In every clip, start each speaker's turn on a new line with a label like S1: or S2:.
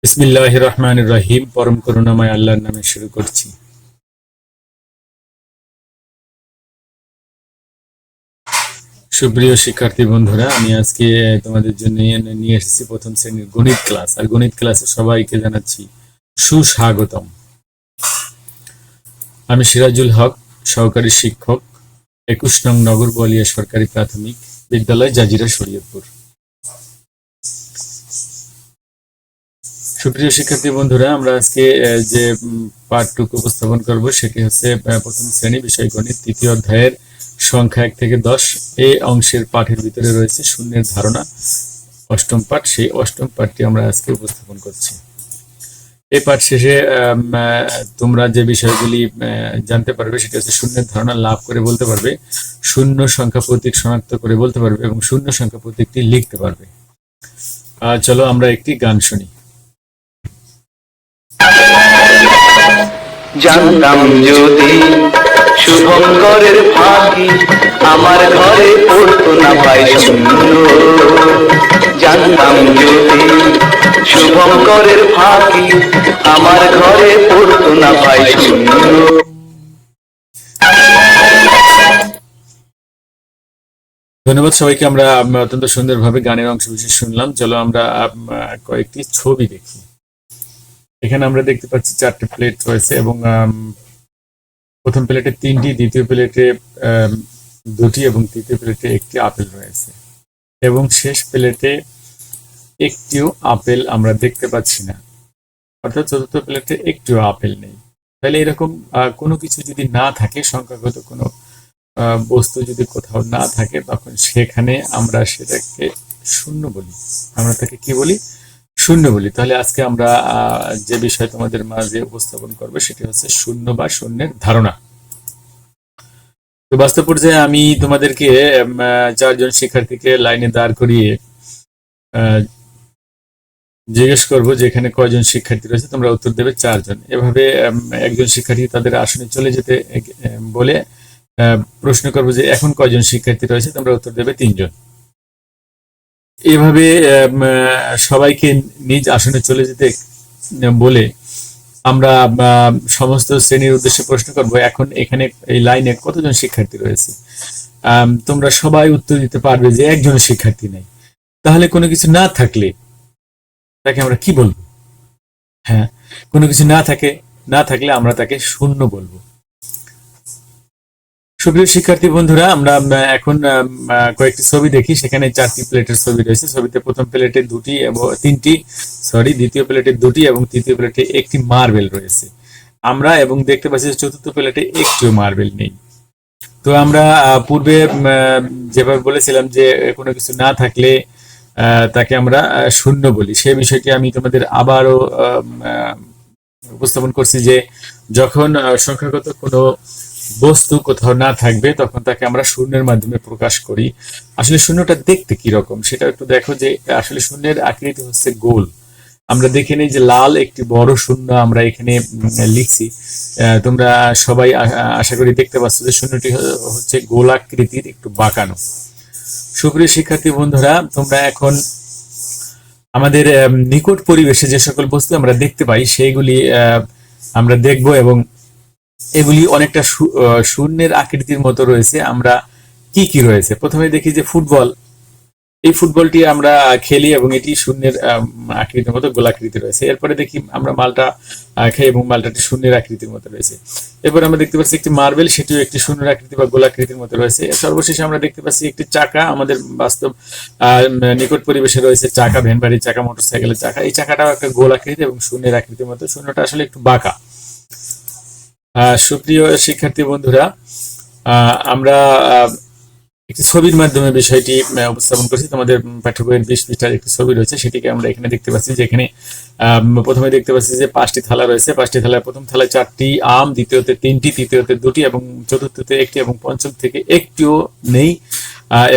S1: বিসমিল্লাহির রহমানির রহিম। পরম করুণাময় আল্লাহর নামে শুরু করছি। সুপ্রিয় শিক্ষার্থী বন্ধুরা, আমি আজকে তোমাদের জন্য নিয়ে এসেছি প্রথম শ্রেণীর গণিত ক্লাস। আর গণিত ক্লাসে সবাইকে জানাচ্ছি সুস্বাগতম। আমি সিরাজুল হক, সহকারী শিক্ষক, ২১ নং নগর বোয়ালিয়া সরকারি প্রাথমিক বিদ্যালয়, জাজিরা, শরীয়তপুর। সুপ্রিয় শিক্ষার্থী বন্ধুরা, আমরা আজকে যে পাঠটুকু উপস্থাপন করব সেটি হচ্ছে প্রথম শ্রেণী বিষয় গণিত, তৃতীয় অধ্যায়ের সংখ্যা ১ থেকে ১০। এই অংশের পাঠের ভিতরে রয়েছে শূন্যের ধারণা, অষ্টম পাঠ। সেই অষ্টম পাঠটি আমরা আজকে উপস্থাপন করছি। এই পাঠ শেষে তোমরা যে বিষয়গুলি জানতে পারবে সেটা হচ্ছে শূন্যের ধারণা লাভ করে বলতে পারবে, শূন্য সংখ্যা প্রতীক শনাক্ত করে বলতে পারবে এবং শূন্য সংখ্যা প্রতীকটি লিখতে পারবে। চলো আমরা একটি গান শুনি।
S2: জানতাম যদি শুভঙ্করের ফাঁকি আমার ঘরে পড়তো না পাই শূন্য, জানতাম যদি শুভঙ্করের ফাঁকি আমার ঘরে পড়তো না পাই শূন্য।
S1: ধন্যবাদ সবাইকে। আমরা অত্যন্ত সুন্দরভাবে গানের অংশ বিশেষ শুনলাম। চলো আমরা কয়েকটি ছবি দেখি। এখানে আমরা দেখতে পাচ্ছি 4টে প্লেট রয়েছে এবং প্রথম প্লেটে 3টি, দ্বিতীয় প্লেটে 2টি এবং তৃতীয় প্লেটে 1টি আপেল রয়েছে এবং শেষ প্লেটে একটিও আপেল আমরা দেখতে পাচ্ছি না, অর্থাৎ চতুর্থ প্লেটে একটিও আপেল নেই। তাহলে এরকম কোনো কিছু যদি না থাকে, সংখ্যাগত কোনো বস্তু যদি কোথাও না থাকে, তখন সেখানে আমরা সেটাকে শূন্য বলি। আমরা তাকে কি বলি? শূন্য বলি। তাহলে আজকে আমরা যে বিষয় তোমাদের মাঝে উপস্থাপন করবো সেটি হচ্ছে শূন্য বা শূন্যের ধারণা। তো বাস্তব পর্যায়ে আমি তোমাদেরকে 4জন শিক্ষার্থীকে লাইনে দাঁড় করিয়ে জিজ্ঞেস করবো যে এখানে কয়জন শিক্ষার্থী রয়েছে। তোমরা উত্তর দেবে 4জন। এভাবে একজন শিক্ষার্থী তাদের আসনে চলে যেতে বলে প্রশ্ন করবো যে এখন কয়জন শিক্ষার্থী রয়েছে। তোমরা উত্তর দেবে 3জন। এভাবে সবাইকে নিজ আসনে চলে যেতে বলে আমরা সমস্ত শ্রেণীর উদ্দেশ্যে প্রশ্ন করব এখন এখানে এই লাইনে কতজন শিক্ষার্থী রয়েছে। তোমরা সবাই উত্তর দিতে পারবে যে একজন শিক্ষার্থী নেই। তাহলে কোনো কিছু না থাকলে তাকে আমরা কি বলবো? হ্যাঁ, কোনো কিছু না থাকলে আমরা তাকে শূন্য বলবো। সুপ্রিয় শিক্ষার্থী বন্ধুরা, আমরা এখন কয়েকটি ছবি দেখি। সেখানে 4টি প্লেটের ছবি রয়েছে। ছবিতে প্রথম প্লেটে 2টি এবং 3টি, দ্বিতীয় প্লেটে 2টি এবং তৃতীয় প্লেটে 1টি মার্বেল রয়েছে। আমরা এবং দেখতে পাচ্ছি চতুর্থ প্লেটে একটিও মার্বেল নেই। তো আমরা পূর্বে যেভাবে বলেছিলাম যে কোনো কিছু না থাকলে তাকে আমরা শূন্য বলি, সেই বিষয়টি আমি তোমাদের আবারও উপস্থাপন করছি যে যখন সংখ্যাগত কোনো বস্তু কোথাও না থাকবে তখন তাকে আমরা শূন্যের মাধ্যমে প্রকাশ করি। আসলে শূন্যটা দেখতে কি রকম সেটা একটু দেখো। যে আসলে শূন্যের আকৃতি হচ্ছে গোল। আমরা দেখে নিই যে লাল একটি বড় শূন্য আমরা এখানে লিখছি। তোমরা সবাই আশা করি দেখতে পাচ্ছ যে শূন্যটি হচ্ছে গোলাকৃতির, একটু বাঁকানো। সুপ্রিয় শিক্ষার্থী বন্ধুরা, তোমরা এখন আমাদের নিকট পরিবেশে যে সকল বস্তু আমরা দেখতে পাই সেইগুলি আমরা দেখব এবং এগুলি অনেকটা শূন্যের আকৃতির মতো রয়েছে। আমরা কি কি রয়েছে প্রথমে দেখি যে ফুটবল। এই ফুটবলটি আমরা খেলি এবং এটি শূন্যের আকৃতির মতো গোলাকৃতি রয়েছে। এরপরে দেখি আমরা মালটা খাই এবং মালটাটি শূন্যের আকৃতির মতো রয়েছে। এরপর আমরা দেখতে পাচ্ছি একটি মার্বেল, সেটিও একটি শূন্যের আকৃতি বা গোলাকৃতির মতো রয়েছে। সর্বশেষে আমরা দেখতে পাচ্ছি একটি চাকা। আমাদের বাস্তব নিকট পরিবেশে রয়েছে চাকা, ভ্যান গাড়ির চাকা, মোটরসাইকেলের চাকা। এই চাকাটাও একটা গোলাকৃতি এবং শূন্যের আকৃতির মতো। শূন্যটা আসলে একটু বাঁকা। সুপ্রিয় শিক্ষার্থী বন্ধুরা, আমরা একটি ছবির মাধ্যমে বিষয়টি উপস্থাপন করছি। তোমাদের পাঠ্য বইয়ের 20 পৃষ্ঠার একটি ছবি রয়েছে, সেটিকে আমরা এখানে দেখতে পাচ্ছি। যেখানে প্রথমে দেখতে পাচ্ছি যে 5টি থালা রয়েছে। 5টি থালায় প্রথম থালায় 4টি আম, দ্বিতীয়তে 3টি, তৃতীয়তে 2টি এবং চতুর্থতে 1টি এবং পঞ্চম থেকে একটিও নেই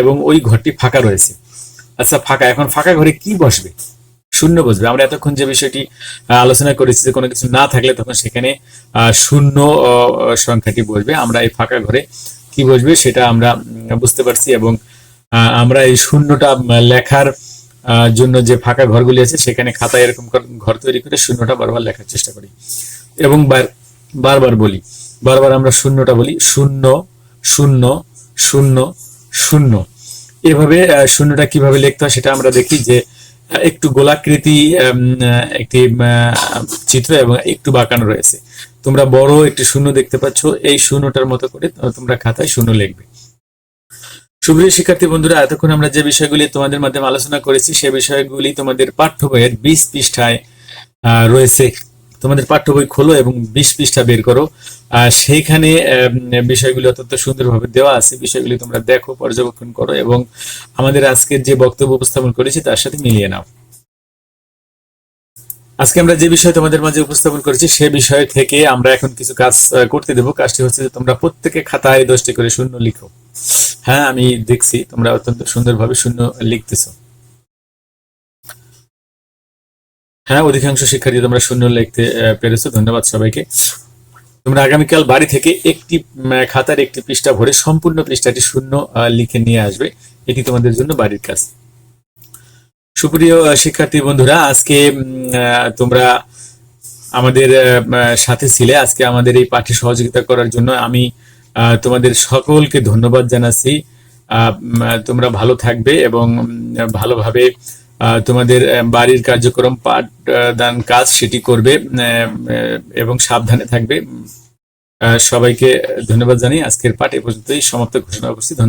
S1: এবং ওই ঘরটি ফাঁকা রয়েছে। আচ্ছা, ফাঁকা। এখন ফাঁকা ঘরে কি বসবে? শূন্য বসবে। আমরা এতক্ষণ যে বিষয়টি আলোচনা করেছি যে কোনো কিছু না থাকলে তখন সেখানে শূন্য সংখ্যাটি বসবে। আমরা এই ফাঁকা ঘরে কি বসবে সেটা আমরা বুঝতে পারছি এবং আমরা এই শূন্যটা লেখার জন্য যে ফাঁকা ঘরগুলি আছে সেখানে খাতায় এরকম ঘর তৈরি করে শূন্যটা বারবার লেখার চেষ্টা করি এবং বারবার বলি, বারবার আমরা শূন্যটা বলি, শূন্য শূন্য শূন্য শূন্য। এভাবে শূন্যটা কিভাবে লিখতে হয় সেটা আমরা দেখি যে একটু গোলাকৃতি একটি চিত্র এবং একটু বাঁকানো রয়েছে। তোমরা বড় একটি শূন্য দেখতে পাচ্ছ, এই শূন্যটার মতো করে তোমরা খাতায় শূন্য লিখবে। সুপ্রিয় শিক্ষার্থী বন্ধুরা, এতক্ষণ আমরা যে বিষয়গুলি তোমাদের মাধ্যমে আলোচনা করেছি সেই বিষয়গুলি তোমাদের পাঠ্য বইয়ের 20 পৃষ্ঠায় রয়েছে। তোমাদের পাঠ্য বই খোলো এবং 20 পৃষ্ঠা বের করো। সেইখানে বিষয়গুলি অত্যন্ত সুন্দরভাবে দেওয়া আছে। বিষয়গুলি তোমরা দেখো, পর্যবেক্ষণ করো এবং আমাদের আজকের যে বক্তব্য উপস্থাপন করেছি তার সাথে মিলিয়ে নাও। আজকে আমরা যে বিষয় তোমাদের মাঝে উপস্থাপন করেছি সে বিষয় থেকে আমরা এখন কিছু কাজ করতে দেবো। কাজটি হচ্ছে যে তোমরা প্রত্যেকে খাতায় 10টি করে শূন্য লিখো। হ্যাঁ, আমি দেখছি তোমরা অত্যন্ত সুন্দরভাবে শূন্য লিখতেছো। হ্যাঁ, অধিকাংশ শিক্ষার্থী তোমরা শূন্য লিখতে পেরেছো, ধন্যবাদ সবাইকে। তোমরা আগামীকাল বাড়ি থেকে একটি খাতার একটি পৃষ্ঠা ভরে সম্পূর্ণ পৃষ্ঠাটি শূন্য লিখে নিয়ে আসবে। এটি তোমাদের জন্য বাড়ির কাজ। সুপ্রিয় শিক্ষার্থী বন্ধুরা, আজকে তোমরা আমাদের সাথে ছিলে। আজকে আমাদের এই পাঠে সহযোগিতা করার জন্য আমি তোমাদের সকলকে ধন্যবাদ জানাচ্ছি। তোমরা ভালো থাকবে এবং ভালোভাবে তোমাদের বাড়ির কার্যক্রম পাঠদান কাজ সেটি করবে এবং সাবধানে থাকবে। সবাইকে ধন্যবাদ জানিয়ে আজকের পাঠ এ পর্যন্তই সমাপ্ত ঘোষণা করছি। ধন্যবাদ।